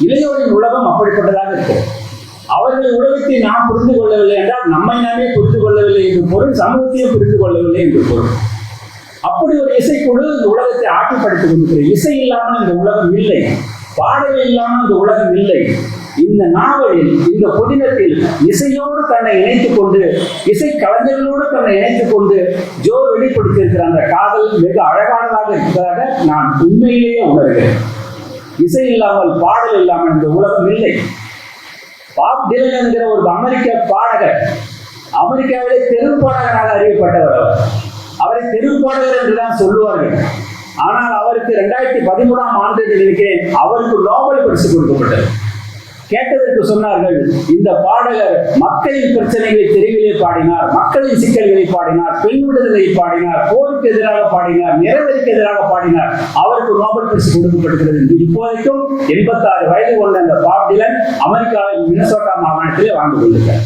இளையோரின் உலகம் அப்படிப்பட்டதாக இருக்கும். அவர்கள் உலகத்தை நாம் புரிந்து கொள்ளவில்லை என்றால் நம்மை நாமே புரிந்து கொள்ளவில்லை என்று பொருள், சமூகத்தையும் புரிந்து கொள்ளவில்லை என்று பொருள். அப்படி ஒரு இசைக்குழு இந்த உலகத்தை ஆட்சிப்படுத்திக் கொண்டிருக்கிறது. இசை இல்லாமல் இந்த உலகம் இல்லை, பாடல் இல்லாமல் இந்த உலகம் இல்லை. இந்த நாவலில், இந்த புதினத்தில் இசையோடு தன்னை இணைத்துக் கொண்டு, இசை கலைஞர்களோடு தன்னை இணைத்துக் கொண்டு ஜோ வெளிப்படுத்தியிருக்கிற அந்த காதல் மிக அழகானதாக இருக்கிறதாக நான் உண்மையிலேயே உணர்கிறேன். இசை இல்லாமல், பாடல் இல்லாமல் இந்த உலகம் இல்லை. பாப் டிலன் என்கிற ஒரு அமெரிக்க பாடகர், அமெரிக்காவிலே தெரு பாடகராக அறியப்பட்டவர். அவரை தெரு பாடகர் என்றுதான் சொல்லுவார்கள். ஆனால் அவருக்கு 2013ஆம் ஆண்டு நினைக்கிறேன் அவருக்கு நோபல் பரிசு கொடுக்கப்பட்டது. கேட்டதற்கு சொன்னார்கள், இந்த பாடகர் மக்களின் பிரச்சனைகளை தெருவிலே பாடினார், மக்களின் சிக்கல்களை பாடினார், பெண் விடுதலை பாடினார், போருக்கு எதிராக பாடினார், நிறவெறிக்கு எதிராக பாடினார், அவருக்கு நோபல் பரிசு கொடுக்கப்படுகிறது. இப்போதைக்கும் 86 வயது கொண்ட அந்த பாப் டிலன் அமெரிக்காவின் மினசோட்டா மாகாணத்திலே வாழ்ந்து கொண்டிருக்கிறார்.